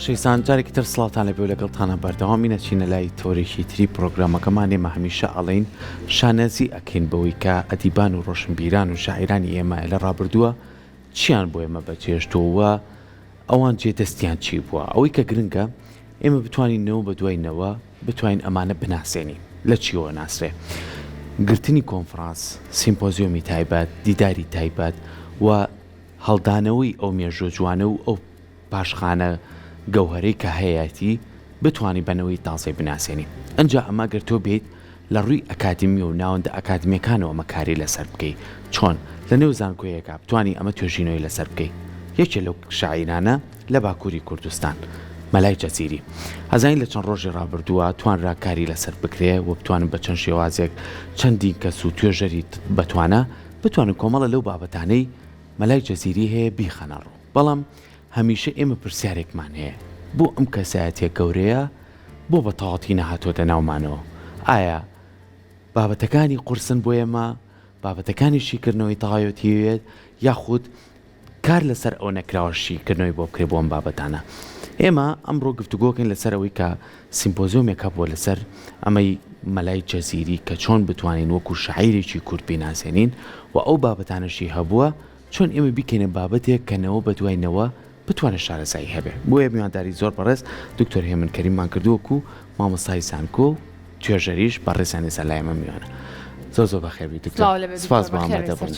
شەیسان جارێکی تر سڵاتان لەبێ و لەگەڵتانە بەردەوامینە چینە لای تۆرێکی تری پرۆگرامەکەمانێ مە هەمیشە ئەڵێن شانەزی ئەکەین بەوەی کە ئەدیبان و ڕۆشنبیران و شاعیرانی ئێمە لە ڕابردووە چیان بۆ ئێمە بەچێشتووە ئەوان جێدەستیان چی بووە ئەوەی کە گرنگە ئێمە بتوانینەوە بە دوایینەوە بتوانین ئەمانە بناسێنین لە چیەوە ناسرێ گرتنی کۆنفرانس سیمپۆزیۆمی تایبەت دیداری تایبەت و هەڵدانەوەی ئەو مێژوە جوانە و ئەو پاشخانە گەوهرەی کە هەیەتی بتوانانی بنەوەی تازەی بناسیێنی ئەنج ئەمە گرتۆ بێت لە ڕووی ئەکادمی و ناوەندە ئەکادمیەکانەوە مەکاری لەسەر بکەیت چۆن لە نێو زانکۆیەکە بتوانانی ئەمە توێژینەوەی لەسەر بکەیت یەکێ لەو شاعیرانە لە باکووری کوردستان مەلای جەزیری هەزانین لە چەند ڕۆژی ڕابردووە توانرا کاری لەسەر بکرێ و بتوانن بە چەند شێوازێک چەندی کەس و توێژەری بتوانە بتوانن کۆمەڵە لەو بابەتانەی مەلای جەزیری هەیە بیخەنەڕوو بەڵام هەمیشە ئێمە پرسیارێکمان هەیە بۆ ئەم کەسایەتیە گەورەیە بۆ بە تەواتی نەهاتۆتە ناومانەوە ئایا بابەتەکانی قورسن بۆ ئێمە بابەتەکانی شیکردنەوەی تەغایەتیوێت یاخود کار لەسەر ئەو نەکراوە شیکردنەوەی بۆ بکرێ بۆ ئەم بابەتانە ئێمە ئەمڕۆ گفتوگۆکەین لەسەر ئەوەی کە سیمپۆزیۆمێکە بۆ لەسەر ئەمەی مەلای جەزیری کە چۆن بتوانین وەکو شاعیرێکی کورد بیناسێنین و ئەو بابەتانەشی هەبووە چۆن ئێمە بیکەینە بابەتێک کەنەوە بە دوایینەوە بتوانێت شارەزایی هەبێ بۆیە میوانداری زۆر بەڕێز دکتۆر هێمن کەریممان کردووەکو مامۆستای زانکۆ توێژەریش بەڕێزانی سەلایمە میوانە زۆر بەخێربی دکتۆر سپاس بۆ ئامادەبوون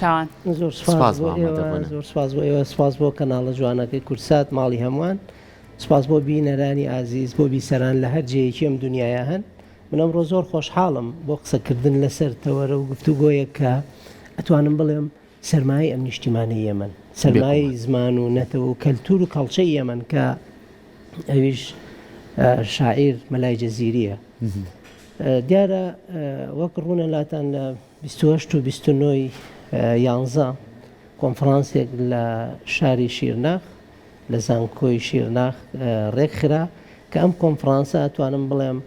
زۆر سپاس بۆ ئێوە سپاس بۆ کەناڵە جوانەکەی کورسات ماڵی هەمووان سپاس بۆ بینەرانی ئازیز بۆ بیسەران لە هەر جێیەکی ئەم دنیاە هەن من ئەمڕۆ زۆر خۆشحاڵم بۆ قسەکردن لەسەر تەوەرە و گفتوگۆیە کە ئەتوانم بڵێم سەرمای ئەم نیشتیمانەی ئێمن سەرمای زمان و نەتەوە و کەلتور و کەڵچەی ئێمن کە ئەویش شاعیر مەلای جەزیریە دیارە وەک ڕوونە لاتان لە 28 و 29 یانزە کۆنفرانسێک لە شاری شیرناخ لە زانکۆی شیرناخ ڕێکخرا کە ئەم کۆنفرانسە ئەتوانم بڵێم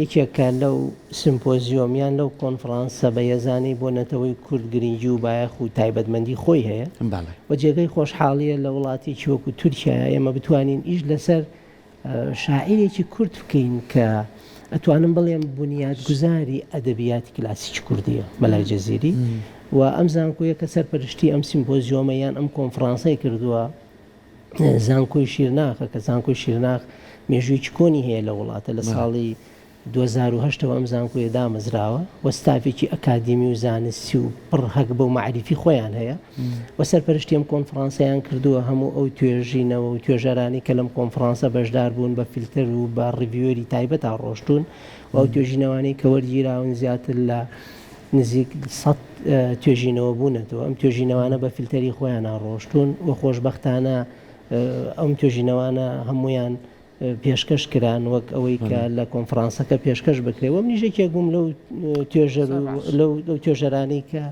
یەکێکە لەو سیمپۆزیۆمیان لەو کۆنفرانسە بە یەزانی بۆ نەتەوەی کورد گرنگی و بایەخ و تایبەتمەندی خۆی هەیە و جێگەی خۆشحاڵیە لە وڵاتێکی وەکو تورکیا ئێمە بتوانین ئیش لەسەر شاعیرێکی کورد بکەین کە ئەتوانم بڵێم بنیادگوزاری ئەدەبیاتی کلاسیکی کوردیە مەلای جەزیری و ئەم زانکۆیە کە سەرپەرشتی ئەم سیمپۆزیۆمەیان ئەم کۆنفرانسەی کردووە زانکۆی شیرناخە کە زانکۆی شیرناخ مێژوویی کۆنی هەیە لە وڵاتە لە ساڵی 2008ەوە ئەم زانکۆیە دامەزراوە و ستافێکی ئەکادمی و زانستی و پڕ هەک بە و معریفی خۆیان هەیە و سەرپەرشتی ئەم کۆنفرانسەیان کردووە هەموو ئەو توێژینەوە و توێژەرانی کە لەم کۆنفرانسە بەشدار بوون بە فیلتر و بە ڕیڤیۆری تایبەت تا ڕۆشتون و ئەو توێژینەوەی کە وەرگیراون زیاتر لە نزیک 100 توێژینەوە بوونەتەوە ئەم توێژینەوانە بە فیلتەری خۆیان ڕۆشتون و خۆشبەختانە ئەم توێژینەوانە هەمویان پێشکەش کران وەک ئەوەی کە لە کۆنفرانسەکە پێشکەش بکرێەوە منیژێکێک بووم لەو توێژەرانی کە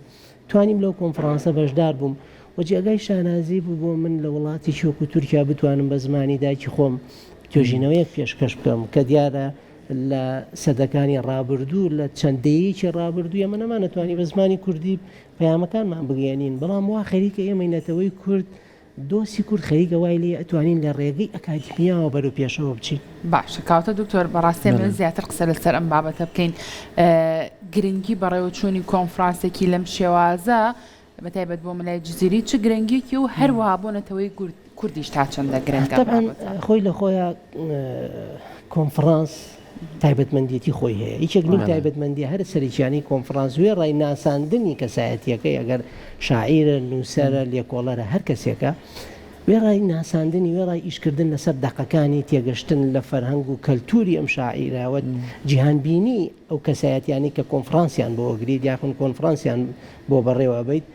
توانیم لەو کۆنفرانسە بەشدار بووم و جێگای شانازی بوو بۆ من لە وڵاتی چۆک و تورکیا بتوانم بە زمانی دایکی خۆم توێژینەوەیەک پێشکەش بکەم کە دیارە لە سەدەکانی ڕابردوو لە چەندەیەکی ڕابردوویە من نەمانەتوانی بە زمانی کوردی پەیامەکانمان بگەێنین بەڵام وا خەریکە ئێمە نەتەوەی کورد دۆسی کورد خەریکە وای لێ ئەتوانین لە ڕێگەی ئەکادمیاوە بەرەو پێشەوە بچین باشە کاوتە دکتۆر بەڕاستی من زیاتر قسە لەسەر ئەم بابەتە بکەین گرنگی بەڕێوەچوونی کۆنفرانسێکی لەم شێوازە بەتایبەت بۆ مەلای جەزیری چ گرنگێکی و هەروەها بۆ نەتەوەی کوردیش تا چەندە گرنگە خۆی لە خۆیان کۆنفرانس تایبەتمەندێتی خۆی هەیە هیچێک نیم تایبەتمەندی هەر سەرکیانی کۆنفرانس وێ ڕای ناساندنی کەسایەتیەکەی ئەگەر شاعیرە نووسەرە لێکۆڵەرە هەر کەسێکە وێ ڕای ناساندنی وێ ڕای ئیشکردن لەسەر دەقەکانی تێگەشتن لە فەرهەنگ و کەلتوری ئەم شاعیرەوە جیهانبینی ئەو کەسایەتیانی کە کۆنفرانسیان بۆ گرید یاخون کۆنفرانسیان بۆ بەڕێوە بیت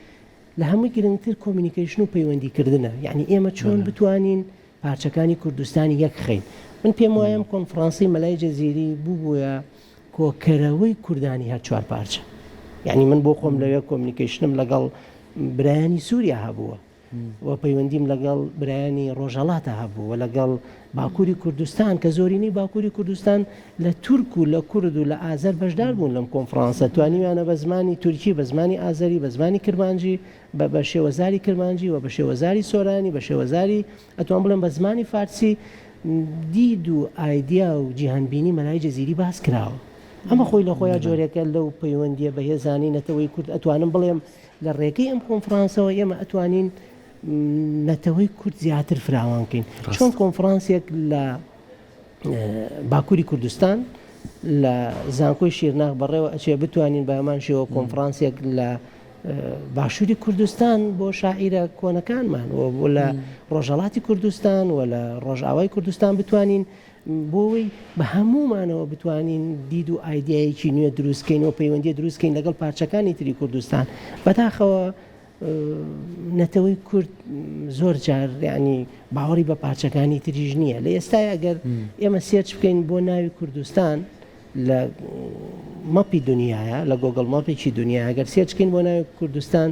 لە هەمووی گرنگتر کۆمیونیکیشن و پەیوەندیکردنە یعنی ئێمە چۆن بتوانین پارچەکانی کوردستانی یەک خەین من پێم وایە کۆنفرانسی مەلای جەزیری بووە کۆکەرەوەی کوردانی هەر چوار پارچە یعنی من بۆ خۆم لەوێ کۆمیونیکیشنم لەگەڵ برایانی سووریا هەبووە و پەیوەندیم لەگەڵ برایانی ڕۆژهەڵاتە هەبوو و لەگەڵ باکووری کوردستان کە زۆرینەی باکووری کوردستان لە تورک و لە کورد و لە ئازەر بەشدار بوون لەم کۆنفرانسە توانیویانە بە زمانی تورکی بە زمانی ئازەری بە زمانی کرمانجی بە شێوەزاری کرمانجی و بە شێوەزاری سۆرانی بە شێوەزاری ئەتوان بڵێن بە زمانی فارسی دید و ئایدیا و جیهانبینی مەلای جەزیری باس کراوە ئەمە خۆی لە خۆیان جۆرێکە لەو پەیوەندیە بەهێزانی نەتەوەی کورد ئەتوانم بڵێم لە ڕێگەی ئەم کۆنفرانسەوە ئێمە ئەتوانین نەتەوەی کورد زیاتر فراوانکەین چۆن کۆنفرانسێک لە باکووری کوردستان لە زانکۆی شیرناغ بەڕێوە ئەچێ بتوانین بە هەمان شێوە کۆنفرانسێک لە باشووری کوردستان بۆ شاعیرە کۆنەکانمان بۆ لە ڕۆژهەڵاتی کوردستان و لە ڕۆژئاوای کوردستان بتوانین بۆی بە هەمومانەوە بتوانین دید و ئایدیایەکی نوێ دروستکەین و پەیوەندی دروستکەین لەگەڵ پارچەکانی تری کوردستان بەداخەوە نەتەوەی کورد زۆر جار ینی باوەڕی بە پارچەکانی تریژ نییە لە ئێستای ئەگەر ئێمە سێرچ بکەین بۆ ناوی کوردستان لە مەپی دنیاە لە گۆگڵ ماپێکی دنیا ئەگەر سێرچکەین بۆ ناوی کوردستان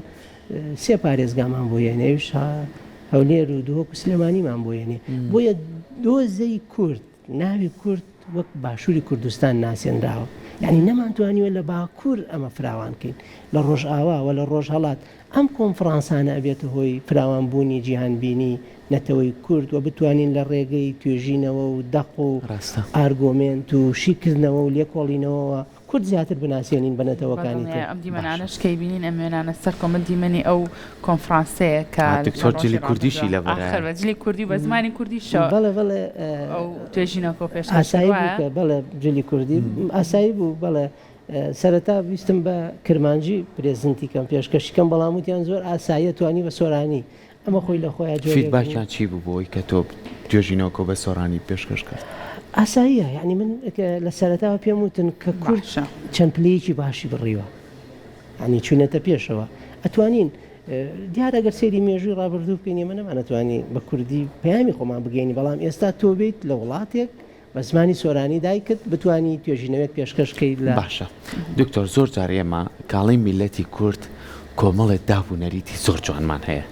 سێ پارێزگامان بۆ یێنێویش هەولێر و دووەک و سلێمانیمان بۆ یێنێ بۆیە دۆزەی کورد ناوی کورد وەک باشووری کوردستان ناسێنراوە یعنی نەمانتوانیوە لە باکوور ئەمە فراوانکەین لە ڕۆژئاوا و لە ڕۆژهەڵات ئەم کۆنفرانسانە ئەبێتە هۆی فراوانبوونی جیهانبینی نەتەوەی کورد و بتوانین لە ڕێگەی توێژینەوە و دەق و ئارگۆمنت و شیکردنەوە و لێکۆڵینەوە کورد زیاتر بناسیێنین بە نەتەوەکانی ئەم دیمەنانەش کەی بینین ئەمێنانە سەر کۆمە دیمەنی ئەو کۆنفرانسەیە کە دکتۆر جلی کوردیشی لە جلی کوردی بە زمانی کوردیشەوە بەڵێ بەڵێ ئەو توێژینەوە پێش ئاسایی بوو بەڵێ جلی کوردی ئاسایی بوو بەڵێ سەرەتا ویستم بە کرمانجی پرێزنتی کەم پێشکەشیکەم بەڵام وتیان زۆر ئاساییە توانی بە سۆرانی ئەمە خۆی لە خۆیان فیدباکیان چی بوو بۆی کە تۆ توێژینەوە بە سۆرانی پێشکەش کرد ئاساییە یعنی من لە سەرەتاوە پێم وتن کە کورد چەند پلەیەکی باشی بڕیوە ینی چوونەتە پێشەوە ئەتوانین دیارە ئەگەر سێری مێژووی ڕابردوو بکەین ئێمە نەمانەتوانی بە کوردی پەیامی خۆمان بگەینی بەڵام ئێستا تۆ بیت لە وڵاتێک بە زمانی سۆرانی دایکت بتانی توێژینەوەک پێشکەشکەیت لە باشە دکتۆر زۆر جار ئێمە کاڵی میلەتی کورد کۆمەڵێک دابوونەریتی زۆر جوانمان هەیە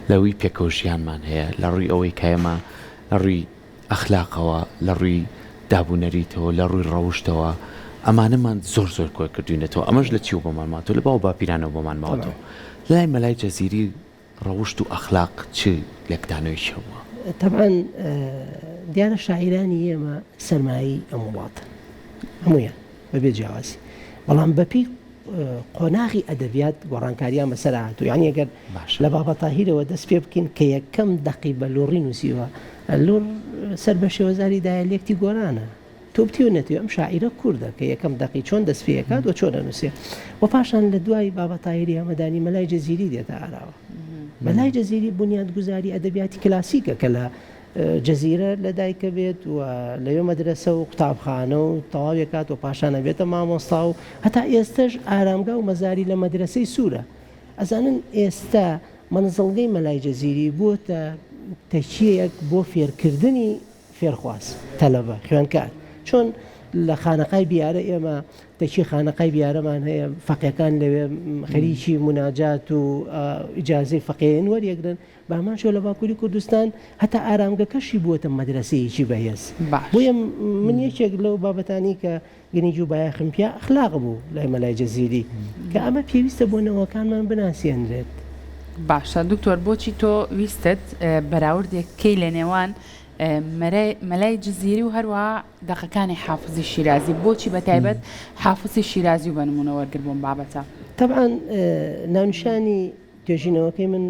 لەوەی پێکەوژیانمان هەیە لە ڕووی ئەوەی کایەمە لە ڕووی ئەخلاقەوە لە ڕووی دابوونەریتەوە لە ڕووی ڕەوشتەوە ئەمانەمان زۆر زۆر کۆی کردوینێتەوە ئەمەش لە چی و بۆمان ماتۆ لە باو باپیرانەوە بۆمان ماوەتەوە لای مەلای جەزیری ڕەوشت و ئەخلاق چ لەکدانەوەیشەوە طبعاً دیارە شاعیرانی ئێمە سەرمایی ئەم وڵاتە هەمویان بەبێ جیاوازی بەڵام بەپی قۆناغی ئەدەبیات گۆڕانکاریان بەسەر هاتوو یعنی ئەگەر لە بابە تاهیرەوە دەست پێ بکەین کە یەکەم دەقی بە لۆڕی نووسیوە لۆڕ سەر بە شێوەزاری دایلێکتی گۆرانە تۆ بتیوە نەتیوە ئەم شاعیرە کووردە کە یەکەم دەقی چۆن دەست پێکات و چۆن دەنووسێ و پاشان لە دوای بابە تاهیری ئەمەدانی مەلای جەزیری دێتە ئاراوە مەلای جەزیری بنیادگوزاری ئەدەبیاتی کلاسیکە کە لە جەزیرە لە دایکە بێت و لەوێ مەدرسە و قوتابخانە و تەواوێکات و پاشانە بێتە مامۆستا و هەتا ئێستش ئارامگا و مەزاری لە مەدرسەی سوورە ئەزانن ئێستا منزڵگەی مەلای جەزیری بووە تەکیەک بۆ فێرکردنی فێرخواست تەلەبە خوێندکار چۆن لە خانەقای بیارە ئێمە تەکی خانەقای بیارەمان هەیە فەقیەکان لەوێ خەریکی مناجات و ئیجازەی فەقێن وەریەگرن بامان شۆ لە باکووری کوردستان هەتا ئارامگەکەشی بووەتە مەدرسەیەکی بەهێز بۆیە من یەکێک لەو بابەتانی کە گەنیجی و بایەخم پیا ئەخلاق بوو لای مەلای جەزیری کە ئەمە پێویستە بۆ نەوەکانمان بناسیێنرێت باشە دکتۆر بۆچی تۆ ویستت بەراوردێک کەی لە نێوان مەلای جزیری و هەروە دەقەکانی حافزی شیرازی بۆچی بەتایبەت حافزی شیرازی و بەنمونە وەرگر بۆم بابەتە طبعاً ناونشانی توێژینەوەکەی من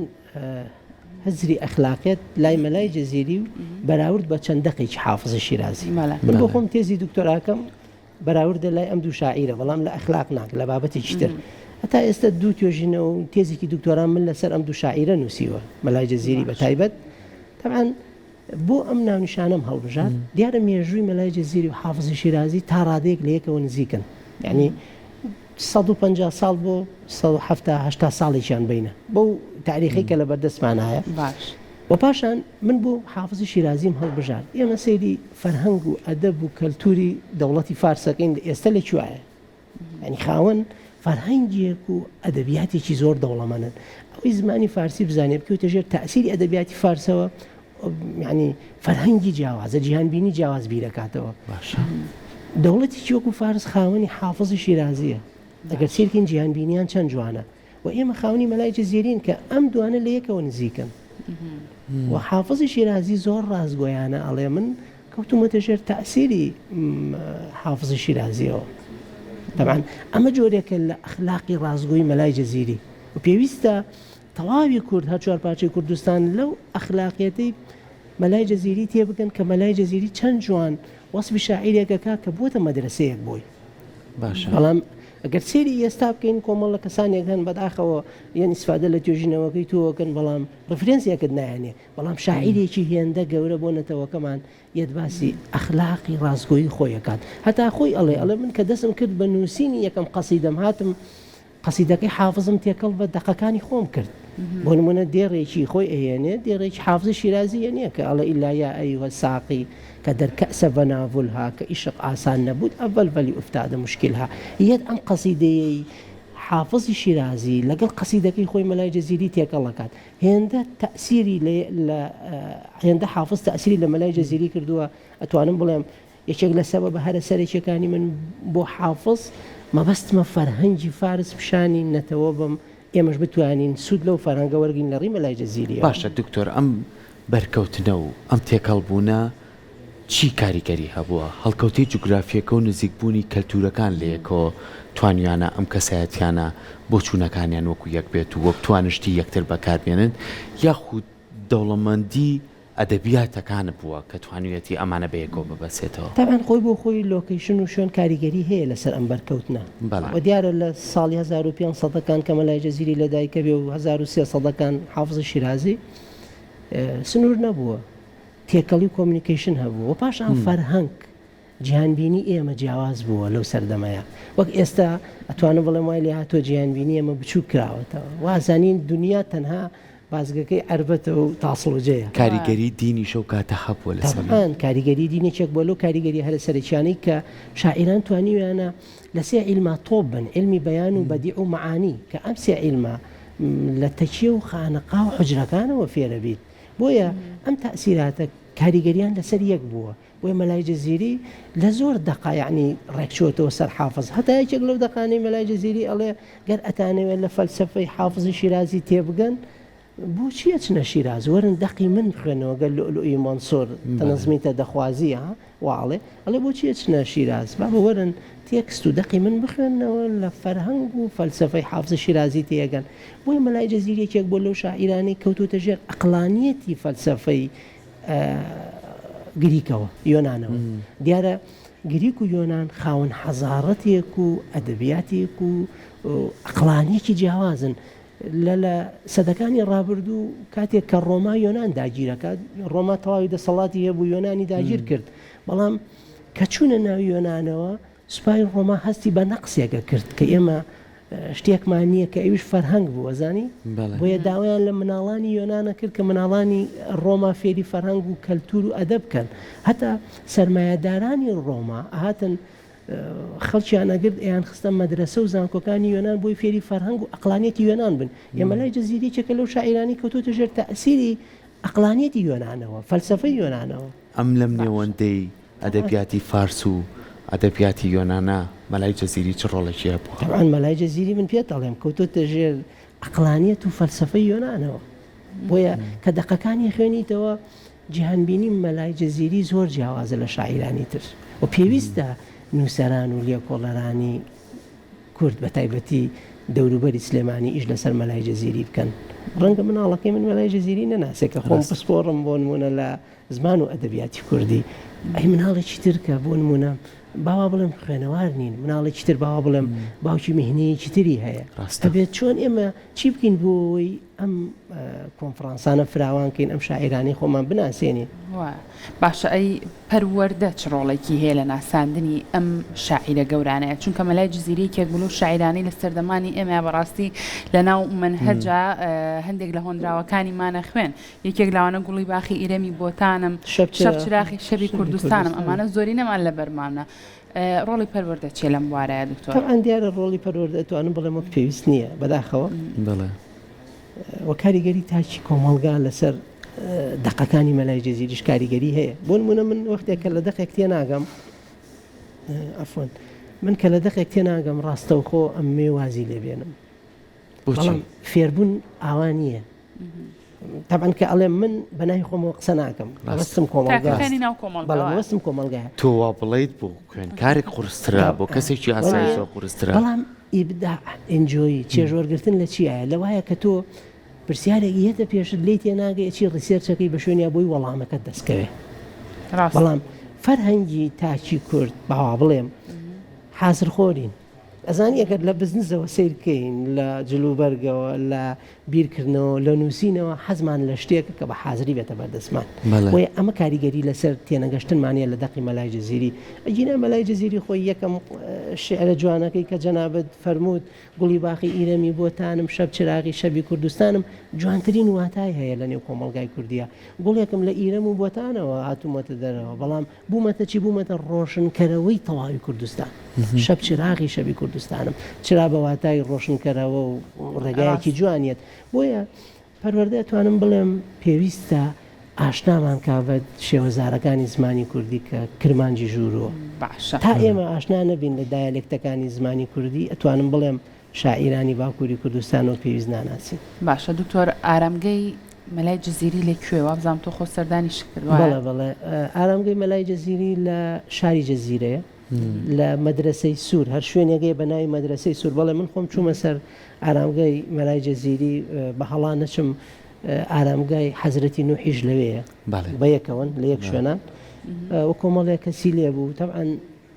هەزری ئەخلاقیت لای مەلای جەزیری و بەراورد بە چەند دەقێکی حافزی شیرازی من بۆ خۆم تێزی دکتۆراکەم بەراوردە لای ئەم دوو شاعیرە بەڵام لە ئەخلاق ناک لە بابەتێکی تر هەتا ئێستا دوو توێژینەوە و تێزێکی دکتۆران من لەسەر ئەم دوو شاعیرە نووسیوە مەلای جەزیری بەتایبەت طبعاً بۆ ئەم ناونیشانەم هەڵبژات دیارە مێژووی مەلای جەزیری و حافزی شیرازی تا ڕادەیەک لە یەکەوە نزیکن یعنی 150 ساڵ بۆ 170 ساڵێکیان بینە بەو تاریخی کە لە بەردەستمان هەیە و پاشان من بۆ حافزی شیرازیم هەڵبژات ئێمە سەیری فەرهەنگ و ئەدەب و کەلتوری دەوڵەتی فارسەکەین ئێستا لەکوایە ینی خاوەن فەرهەنگێک و ئەدەبیاتێکی زۆر دەوڵەمەندن ئەوەی زمانی فارسی بزانێ بکەوتە ژێر تەئسیری ئەدەبیاتی فارسەوە ینی فەرهەنگی جیاوازە جیهانبینی جیاواز بیرەکاتەوە دەوڵەتی وەکو فارس خاوەنی حافزی شیرازیە ئەگەر سیرکین جیهانبینیان چەند جوانە و ئێمە خاوەنی مەلای جەزیرین کە ئەم دوانە لە یەکەوە نزیکن و حافزی شیرازی زۆر ڕازگۆیانە ئەڵێ من کەوتومەتە ژێر تەأسیری حافزی شیرازیەوە. طبعا ئەمە جۆرێکە لە ئەخلاقی ڕازگۆیی مەلای جەزیری و پێویستە تەواوی کورد هەر چوار پارچەی کوردستان لەو ئەخلاقیەتی مەلای جەزیری تێبگەن کە مەلای جەزیری چەند جوان وەسبی شاعیرێکەکە کە بۆتە مەدرسەیەک بۆی. باشە بەڵام ئەگەر سێری ئێستا بکەین کۆمەڵە کەسانێک هەن بەداخەوە یان ئیسفادە لە توێژینەوەکەی تۆکەن بەڵام ڕفرێنسیەکەت نایانێ بەڵام شاعیرێکی هێندە گەورە بۆ نەتەوەکەمان یەت باسی ئەخلاقی ڕازگۆیی خۆیەکات هەتا خۆی ئەڵێ من کە دەستم کرد بە نووسینی یەکەم قەسیدەم هاتم قەسیدەکەی حافزم تێکەڵ بە دەقەکانی خۆم کرد بۆ نمونە دێڕێکی خۆی ئەهێنێ دێڕێکی حافزی شیرازی نییە کە ئەڵە ئیلا یا ئەیوە ساقی قدر كأس بنافلها كإشق آسان نبود أول فلي أفتاد مشكلها يد أن قصيدة حافظ شيرازي لقل قصيدة كي خوي ملاي جزيري تيك الله كات هندا تأثيري هندا حافظ تأثيري لملاي جزيري كردوا أتوانم بلام يشغل سبب هذا سر شكاني من بو حافظ ما بس ما فرهنجي فارس بشاني نتوبم مش بتوانين سود لو فرهنجا ورقين لري ملاي جزيري باشا دكتور أم بركوتنو أم تيكالبونا چی کاریگەری هەبووە هەڵکەوتی جوگرافیەکە و نزیکبوونی کەلتورەکان لەیەکۆ توانیانە ئەم کەسایەتیانە بۆ چوونەکانیان وەکو یەک بێت و وەک توانشتی یەکتر بەکاربێنن یاخود دەوڵەمەندی ئەدەبیاتەکان بووە کە توانوێتی ئەمانە بەیەکۆ ببەسێتەوە تاان خۆی بۆ خۆی لۆکیشن و شوێن کاریگەری هەیە لەسەر ئەم بەرکەوتنە و دیارە لە ساڵی 1500ەکان کە مەلای جەزیری لەدایکە بێ و 1300ەکان حافزە شیرازی سنوور نەبووە تێکەڵی کۆمیونیکیشن هەبوو و پاش ئەم فەرهەنگ جیهانبینی ئێمە جیاواز بووە لەو سەردەمەیە وەک ئێستا ئەتوانم بڵێم وای لێ هاتۆ جیهانبینی ئێمە بچوو کراوەتەوە وازانین دنیا تەنها بازگەکەی عربەتە و تاسڵوجەیە کاریگەری دینی شەو کاتە هەبووە لەسەمان کاریگەری دینێکێک بۆ لەو کاریگەری هەرە سەرچیانەی کە شاعیران توانیویانە لە سێ عیلما تۆپ بن علمی بەیان و بەدیع و معانی کە ئەم سێ عیلما لە تەکیە و خانەقا و حوجرەکانەوە فێرە بیت بۆیە ئەم تەئسیراتە کاریگەریان لەسەر یەک بووە بۆی مەلای جەزیری لە زۆر دقا یعنی ڕێکچۆتەوە سەر حافظ هەتا یەکێک لەو دەقانەی مەلای جەزیری ئەڵێ گەر ئەتانەوێت لە فەلسەفەی حافزی شیرازی تێبگەن بۆچیە چنە شیراز وەرن دەقی من خوێنەوە گەر لؤلؤی مەنسوور تەنەزمیتە دەخوازیە واڵێ ئەڵێ بۆچیە چنە شیراز با بە وەرن تێکست و دەقی من بخوێنەوە لە فەرهەنگ و فەلسەفەی حافزی شیرازی تێگەن بۆی مەلای جەزیریەکێک بۆ لەو شاعیرانی کەوتوتە ژێر عەقلانیەتی فەلسەفەی گریکەوە یۆنانەوە دیارە گریک و یۆنان خاوەن حەزارەتێک و ئەدەبیاتێک و عەقلانیەکی جیاوازن لە سەدەکانی ڕابردوو کاتێک کە ڕۆما یۆنان داگیرەکات ڕۆما تەواوی دەسەڵاتی هەبوو یۆنانی داگیر کرد بەڵام کە چوونە ناو یۆنانەوە سوپای ڕۆما هەستی بە نەقسێکە کرد کە ئێمە شتێکمان نییە کە ئەویش فەرهەنگ بوو وەزانی بۆیە داوایان لە مناڵانی یۆنانە کرد کە مناڵانی ڕۆما فێری فەرهەنگ و کەلتور و ئەدەب بکەن هەتا سەرمایەدارانی ڕۆما ئاهاتن خەڵکیان ئەگرت ئەیان خستە مەدرسە و زانکۆکانی یۆنان بۆی فێری فەرهەنگ و عەقلانیەتی یۆنان بن ئێمە لای جەزیرێکێکە لەو شاعیرانی کەوتوتە ژێر تەئسیری عەقلانیەتی یۆنانەوە فەلسەفەی یۆنانەوە ئەم لەم نێوەندەی ئەدەبیاتی فارس و ئەدەبیاتی یۆنانە مەلای جەزیری چ ڕۆڵێکی هەبووە طبعاً مەلای جەزیری من پێت دەڵێم کەوتوتە ژێر عەقلانیەت و فەلسەفەی یۆنانەوە بۆیە کە دەقەکانی خوێنیتەوە جیهانبینی مەلای جەزیری زۆر جیاوازە لە شاعیرانی تر و پێویستە نووسەران و لێکۆڵەرانی کورد بە تایبەتی دەوروبەری سلێمانی ئیش لەسەر مەلای جەزیری بکەن ڕەنگە مناڵەکەی من مەلای جەزیری نەناسێکە خۆم پسپۆڕم بۆ نمونە لە زمان و ئەدەبیاتی کوردی ئەی مناڵێکی ترکە بۆ نمونە باوا بڵێم خوێنەوار نین مناڵێکی تر باوا بڵێم باوکی میهنەیەکی تری هەیە ئەبێت چۆن ئێمە چی بکەین بۆی ئەم کۆنفرانسانە فراوانکەین ئەم شاعیرانی خۆمان بناسێنین باشە ئەی پەروەردە چ ڕۆڵێکی هەیە لە ناساندنی ئەم شاعیرە گەورانەیە چونکە مەلای جەزیرەیەکێک بوو شاعیرانی لە سەردەمانی ئێمە بەڕاستی لە ناو منهەجا هەندێک لە هۆنراوەکانی مانە خوێن یەکێک لاوانە گوڵی باخی ئیرەمی بۆتانم شەب چراخی شەبی کوردستانم ئەمانە زۆری نەمان لە بەرمانە ڕۆڵی پەروەردە چێ لەم وارەیە دکتۆر تەعاً دیارە ڕۆڵی پەروەردە توانم بڵێم وەک پێویست نییە بەداخەوە وە کاریگەری تاچی کۆمەڵگا لەسەر دەقەکانی مەلای جەزیریش کاریگەری هەیە بۆ نمونە من وەختێک کە لە دەقێک تێ ناگەم عەفوەن من کە لە دەقێک تێ ناگەم ڕاستەوخۆ ئەم مێوازی لێبێنم بەڵام فێربوون ئاوا نییە طبعا كألم من بناي خم قصناكم بسم كومالجا تاكلني ناو كومالجا بلا بسم كومالجا تو بليد بو كان كارك قرسترا بو كسيش أساسا قرسترا بلام إبداع إنجوي تشجور قلتن لشيء لو هي كتو برسيارة يهدا بيش ليتي ناقي شيء ريسيرش كي بشوني أبوي والله ما كدس كوي بلام فرهنجي تاچی کرد باوابڵێم حاضر خۆرین ئەزانی ئەگەر لە بزنسەوە سیرکەین لە جلوبەرگەوە لە بیرکردنەوە لە نووسینەوە حەزمان لە شتێک کە بە حاضری بێتە بەردەستمان وی ئەمە کاریگەری لەسەر تێنەگەشتنمانە لە دەقی مەلای جەزیری ئەجینە مەلای جەزیری خۆی یەکەم شعرە جوانەکەی کە جەنابەت فەرمووت گوڵی باقی ئیرەمی بۆتانم شەب چراغی شەبی کوردستانم جوانترین واتای هەیە لە نێو کۆمەڵگای کوردیە گوڵێکم لە ئیرەم و بۆتانەوە هاتوومەتە دەرەوە بەڵام بوومەتە چی بوومەتە ڕۆشنکەرەوەی تەواوی کوردستان شەب چراغی شەبی کوردستانم چرا بە واتای ڕۆشنکەرەوە و ڕێگایەکی جوانیت بۆیە پەروەردە توانم بڵێم پێویستە ئاشنامان کاوە شێوەزارەکانی زمانی کوردی کە کرمانجی ژوورەوە تا ئێمە ئاشنا نەبین لە دایالێکتەکانی زمانی کوردی ئەتوانم بڵێم شاعیرانی باکووری کوردستانەوە پێویست ناناسین. باشە دکتۆر ئارامگەی مەلای جەزیری لەکوێوە بزانام تۆ خۆ سەردانی شکردوە. بەڵێ ئارامگەی مەلای جەزیری لە شاری جەزیرەیە لە مەدرسەی سوور هەر شوێنێگەی بە ناوی مەدرسەی سوور بەڵێ من خۆم چوومە سەر ئارامگەی مەلای جەزیری بە هەڵا نەچم ئارامگای حەزرەتی نوحیش لەوەیە بە یەکەوەن لە یەک شوێنان و کۆمەڵێک کەسی لێ بوو تەبعەن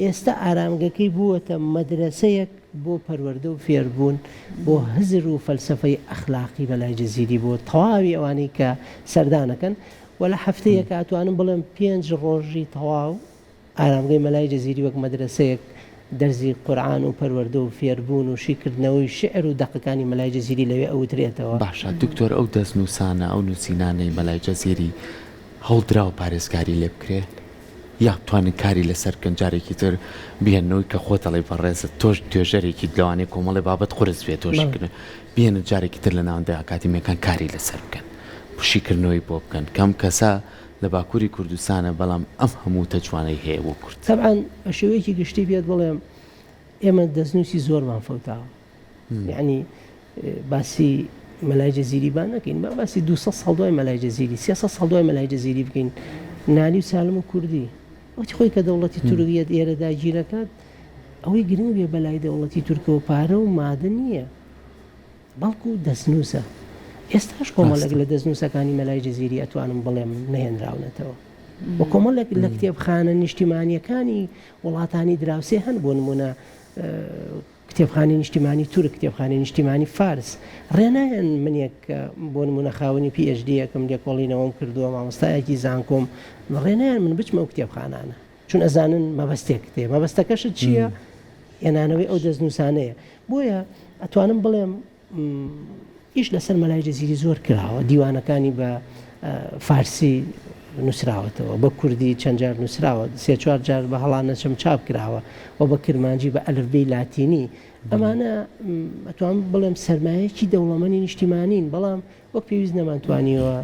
ئێستا ئارامگەکەی بووەتە مەدرسەیەک بۆ پەروەردە و فێربوون بۆ هزر و فەلسەفەی ئەخلاقی مەلای جەزیری بۆ تەواوی ئەوانەی کە سەردانەکەن و لە هەفتەیەکە ئەتوانم بڵێم 5 ڕۆژی تەواو ئارامگەی مەلای جەزیری وەک مەدرسەیەک دەرزی قورعان و پەروەردە و فێربوون و شیکردنەوەی شعر و دەقەکانی مەلای جەزیری لەوێ ئەوترێتەوە. باشە دکتۆر ئەو دەستنووسانە ئەو نووسینانەی مەلای جەزیری هەڵدرا و پارێزگاری لێ بکرێت یا توانین کاری لەسەر گەنجارێکی تر بێنەوەی کە خۆتەڵی بەڕێزە تۆش توێژەرێکی لەوانەیە کۆمەڵی بابەت قورس بێت تۆشکردن بێنە جارێکی تر لە ناوەندە ئاکادمیەکان کاری لەسەر بکەن پشیکردنەوەی بۆ بکەن کەم کەسە لە باکووری کوردستانە بەڵام ئەم هەموو تەجوانەی هەیە بۆ کورد. تەبعەن بە شێوەیەکی گشتی بێت بڵێم ئێمە دەستنووسی زۆرمان فەوتاوە یعنی باسی مەلای جەزیری بان نەکەین با باسی 200 ساڵ دوای مەلای جەزیری 300 ساڵ دوای مەلای جەزیری بکەین نانی و سالم و کوردی وەختی خۆی کە دەوڵەتی تورکیە ئێرە داگیرەکات ئەوەی گرنگ بێ بەلای دەوڵەتی تورکەوە پارە و مادە نییە بەڵکو دەستنووسە. ئێستاش کۆمەڵێک لە دەستنووسەکانی مەلای جەزیری ئەتوانم بڵێم نەهێنراونەتەوە و کۆمەڵێک لە کتێبخانە نیشتیمانیەکانی وڵاتانی دراوسێ هەن بۆ نمونە کتێبخانەی نیشتیمانی تورک کتێبخانەی نیشتیمانی فارس ڕێنایەن منێک بۆ نمونە خاوەنی PhD یەکەم لێکۆڵینەوەم کردووە مامۆستایەکی زانکۆم ڕێنایەن من بچمە ئەو کتێبخانانە چون ئەزانن مەبەستێک کتێ مەبەستەکەشت چییە؟ هێنانەوەی ئەو دەستنووسانەیە بۆیە ئەتوانم بڵێم ئیش لەسەر مەلای جەزیری زۆر کراوە دیوانەکانی بە فارسی نووسراوەتەوە بە کوردی چەند جار نووسراوە 3-4 جار بە هەڵانەچەم چاپ کراوە و بە کرمانجی بە ئەلفبەی لاتینی ئەمانە ئەتوان بڵێم سەرمایەکی دەوڵەمەندی نیشتیمانین بەڵام وەک پێویست نەمانتوانیەوە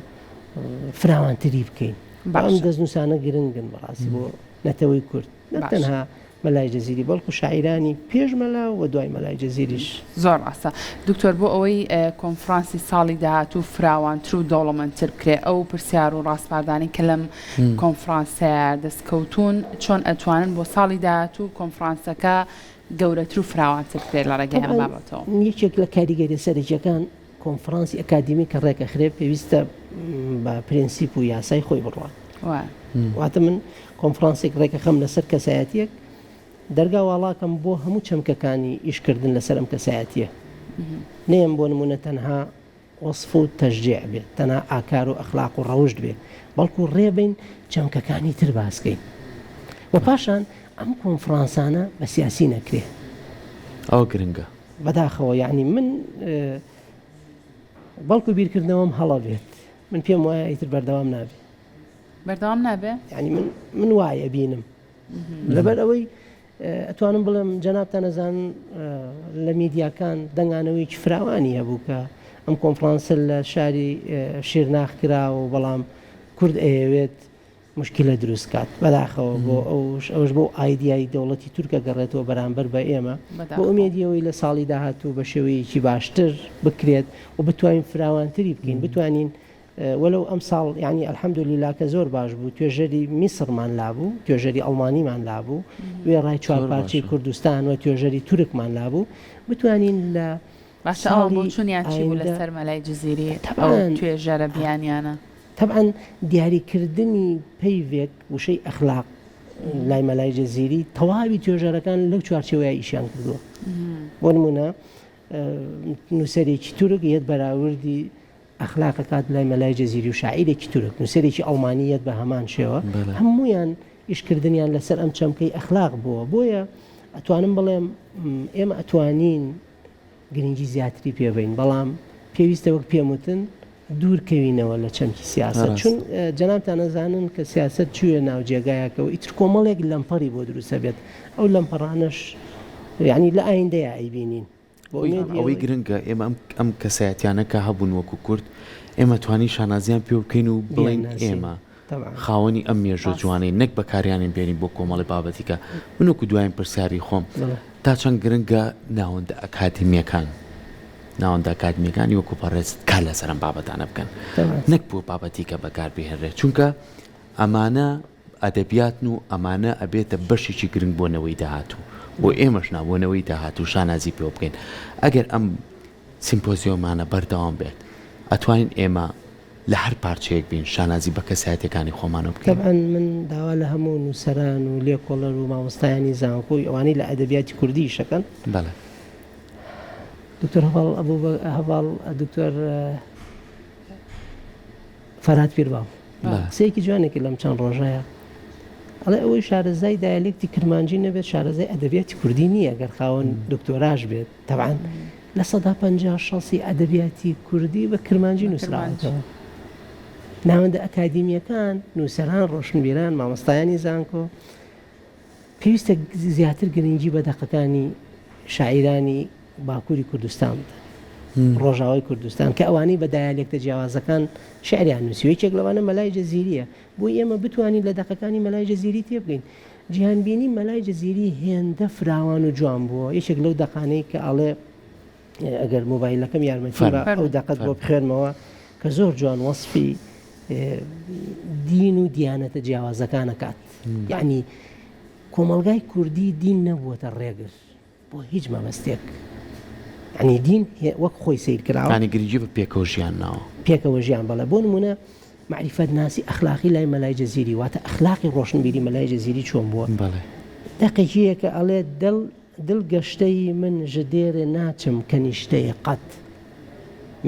فراوانتری بکەین ئەم دەستنووسانە گرنگن بەڕاستی بۆ نەتەوەی کورد نەتەنها مەلای جەزیری بەڵکو شاعیرانی پێش مەلا و دوای مەلای جەزیریش زۆر ڕاستە دکتۆر بۆ ئەوەی کۆنفرانسی ساڵی داهاتوو فراوانتر و دەوڵەمەندتر بکرێ ئەو پرسیار و ڕاستپاردانی کە لەم کۆنفرانسەیە دەستکەوتون چۆن ئەتوانن بۆ ساڵی داهاتوو کۆنفرانسەکە گەورەتر و فراوانتر بکرێت لە ڕێگەی ئەم بابەتەوە. یەکێک لە کاریگەری سەرەکیەکان کۆنفرانسی ئەکادمی کە ڕێکەخرێ پێویستە بە پرینسیپ و یاسای خۆی بڕوان واتە من کۆنفرانسێک ڕێکەخەم لەسەر کەسایەتیەک دەرگا وڵاکەم بۆ هەموو چەمکەکانی ئیشکردن لەسەر ئەم کەسایەتیە نێم بۆ نمونە تەنها وەصف و تەشجیع بێت تەنها ئاکار و ئەخلاق و ڕەوشت بێت بەڵکو ڕێبین چەمکەکانی تر باسکەین و پاشان ئەم کۆنفرانسانە بە سیاسی نەکرێ ئەو گرنگە بەداخەوە یعنی من بەڵکو بیرکردنەوەم هەڵە بێت من پێم وایە ئیتر بەردەوام نابێت بەردەوام نابێ ینی من وایە بینم لەبەر ئەوەی ئەتوانم بڵێم جەنابتان نەزان لە میدیاکان دەنگانەوەیکی فراوانی هەبوو کە ئەم کۆنفرانسە لە شاری شیرناخ کراوە و بەڵام کورد ئەیەوێت مشکلە دروست کات بەداخەوە بۆ ئەوش بۆ ئایدیایی دەوڵەتی تورکە گەڕێتەوە بەرامبەر بە ئێمە بۆ ئومێدیەوەی لە ساڵی داهاتوو بە شێوەیەکی باشتر بکرێت و بتوانین فراوانتری بکەین بتوانین وەلو ئەم ساڵ ینی ئەلحەمدولیلا کە زۆر باش بوو توێژەری میسرمان لابوو توێژەری ئەڵمانیمان لابوو وێ ڕای چوارپارچەی کوردستان و توێژەری تورکمان لابوو بتوانین لە باشە ئەوە بۆ چونیان چی بوو لەسەر مەلای جززیری توێژەرە بیانیانە طبعا دیاریکردنی پەیوێک وشەی ئەخلاق لای مەلای جەزیری تەواوی توێژەرەکان لەو چوارچەوەیە ئیشیان کردووە بۆ نمونە نووسەرێکی تورک یەت بەراوردی ئەخلاق کات لای مەلای جەزیری و شاعیرێکی تورک نووسەرێکی ئەڵمانیەت بە هەمان شێوە هەمویان ئیشکردنیان لەسەر ئەم چەمکەی ئەخلاق بووە بۆیە ئەتوانم بڵێم ئێمە ئەتوانین گرنگی زیاتری پێبین بەڵام پێویستە وەک پێموتن دوورکەوینەوە لە چەمکی سیاست چون جەنابتان ئەزانن کە سیاست چوویە ناو جێگایەکەەوە ئیتر کۆمەڵێک لەمپەڕی بۆ دروستە بێت ئەو لەمپەڕانش یعنی لە ئایندەیە ئەیبینین ئەوەی گرنگە ئێمە ئەم کەسایەتیانە کە هەبوون وەکو کورد ئێمە توانی شانازیان پێ بکەین و بڵین ئێمە خاوەنی ئەم مێژۆ جوانەی نەک بەکاریانین بێنین بۆ کۆمەڵی بابەتیکە منوەکو دوایین پرسیاری خۆم تا چەند گرنگە ناوەندە ئەکادمیەکان ناوەندە ئەکادمیەکانی وەکو پەڕێست کار لەسەر ئەم بابەتانە بکەن نەک بۆ بابەتی کە بەکار بهێنرێت چونکە ئەمانە ئەدەبیاتن و ئەمانە ئەبێتە بەشێکی گرنگ بۆنەوەی داهاتوو بۆ ئێمەش نابوونەوەی داهاتوو شانازی پێ بکەین ئەگەر ئەم سیمپۆزیۆمانە بەردەوام بێت ئەتوانین ئێمە لە هەر پارچەیەک بین شانازی بە کەسایەتەکانی خۆمانە بکەین طبعا من داوا لە هەموو نووسەران و لێکۆڵەر و مامۆستایانی زانکۆی ئەوانەی لە ئەدەبیاتی کوردی شەکەن بەڵێ دکتۆر هەواڵ دکتۆر فەرهاد پیرباو سەیەکی جوانێکی لەم چەند ڕۆژەیە ئەڵێ ئەوەی شارەزای دایالێکتی کرمانجی نەبێت شارەزای ئەدەبیاتی کوردی نییە گەر خاوەن دکتۆراژ بێت طبعا لە 150 ئەدەبیاتی کوردی بە کرمانجی نووسراوەتەوە ناوەندە ئەکادیمیەکان نووسەران ڕۆشنبیران مامۆستایانی زانکۆ پێویستە زیاتر گرنگی بە دەقەکانی شاعیرانی باکووری کوردستان بدەن ڕۆژاوای کوردستان کە ئەوانەی بە دایالێکتە جیاوازەکان شعریان نووسیوە یەکێک لەوانە مەلای جەزیریە بۆی ئێمە بتوانین لە دەقەکانی مەلای جەزیری تێبگەین جیهانبینی مەلای جەزیری هێندە فراوان و جوان بووە یەکێک لەو دەقانەی کە ئەڵێ ئەگەر مۆبایلەکەم یارمەتی ئەو دەقەت بۆ بخێنمەوە کە زۆر جوان وەصفی دین و دیانەتە جیاوازەکانە کات یعنی کۆمەلگای کوردی دین نەبووەتە ڕێگر بۆ هیچ مەبەستێک ینی دین وەک خۆی سیر کراوە ینی گرنگی بە پێکەوە ژیان ناوە پێکەوە ژیان بەڵێ بۆ نمونە معریفەت ناسی ئەخلاقی لای مەلای جەزیری واتە ئەخلاقی ڕۆشنبیری مەلای جەزیری چۆن بووە دەقێکیە کە ئەڵێ دڵ گەشتەی من ژە دێرێ ناچم کە نیشتەیە قەت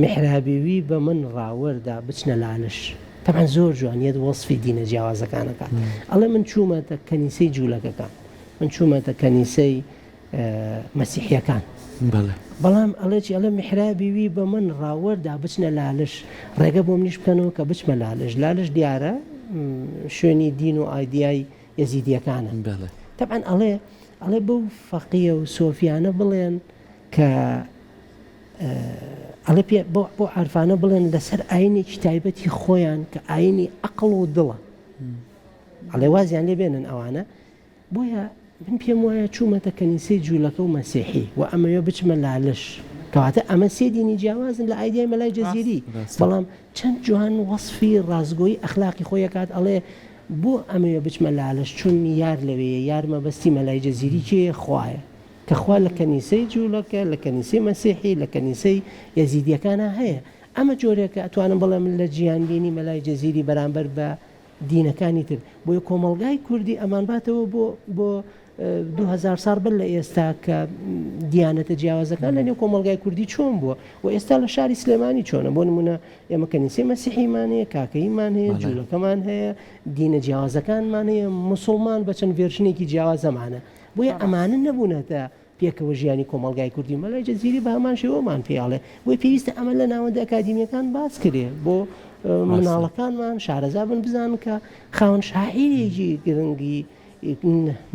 محرابیوی بە من ڕاوەردا بچنە لالش طبعا زۆر جوانیت وەصفی دینە جیاوازەکانەکە ئەڵێ من چوومەتە کەنیسەی جوولەکەکان من چوومەتە کەنیسەی مەسیحیەکان بەڵام ئەڵێکی ئەلە محرابیوی بە من ڕاوەردا بچنە لالش ڕێگە بۆ منیش بکەنەوە کە بچمە لالش دیارە شوێنی دین و ئایدیای یەزیدیەکانە طبعا ئەڵێ بەو فەقیە و سۆفیانە بڵێن کە ئەڵێ بۆ عارفانە بڵێن لەسەر ئاینێکی تایبەتی خۆیان کە ئاینی عەقڵ و دڵە ئەڵێ وازیان لێ بێنن ئەوانە بۆیە من پێم وایە چوومەتە کەنیسەی جوولەکە و مەسیحی و ئەمەوێ بچمە لالش کەواتە ئەمە سێ دینی جیاوازن لە ئایدیای مەلای جەزیری بەڵام چەند جوان وەصفی ڕازگۆیی ئەخلاقی خۆی کات ئەڵێ بۆ ئەمەوێ بچمە لالش چون یار لەوەیە یارمە بەستی مەلای جەزیری کێ خوایە کە خوا لە کەنیسەی جوولەکە لە کەنیسەی مەسیحی لە کەنیسەی یەزیدیەکانە هەیە ئەمە جۆرێکە ئەتوانم بڵێم لە جیهانبینی مەلای جەزیری بەرامبەر بە دینەکانی تر بۆیە کۆمەڵگای کوردی ئەمان باتەوە بۆ 2000 ساڵ بل لە ئێستا کە دیانەتە جیاوازەکان لە نێو کۆمەڵگای کوردی چۆن بووە و ئێستا لە شاری سلێمانی چۆنە بۆ نمونە ئێمە کەنیسەی مەسیحیمان هەیە کاکەیمان هەیە جوولەکەمان هەیە دینە جیاوازەکانمان هەیە موسڵمان بە چەند ڤێرژنێکی جیاوازەمانە بۆیە ئەمانە نەبوونەتە پێکەوە ژیانی کۆمەڵگای کوردی مەلای جەزیری بە هەمان شێوەمان پێڵێ بۆی پێویستە ئەمە لە ناوەندە ئەکادیمیەکان باس کرێ بۆ مناڵەکانمان شارەزا بن بزان کە خاوەن شاعیرێکی گرنگی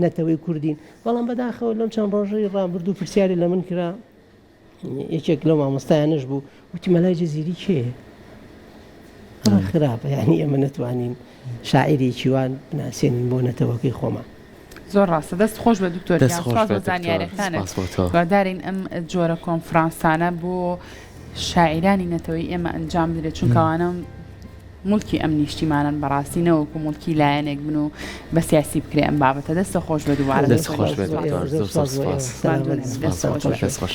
نەتەوەی کوردین بەڵام بەداخەوە لەم چەند ڕۆژەی ڕابرد و پرسیاری لە من کرا یەکێک لەو مامۆستایانش بوو وتی مەلای جەزیری کێ خراپە یعنی ئێمە نەتوانین شاعیرێکی وان بناسێنین بۆ نەتەوەکەی خۆمان زۆر ڕاستە دەست خۆش بە دکتۆر زانیاریەکانە گادارین ئەم جۆرە کۆنفرانسانە بۆ شاعیرانی نەتەوەی ئێمە ئەنجام درێت چونکەوانە مڵکی ئەم نیشتیمانن بەڕاستینەوەکو مڵکی لایەنێک بن و بە سیاسی بکرێ ئەم بابەتە دەستە خۆش بە دووبارە دەست خۆش بێت. دەست خۆش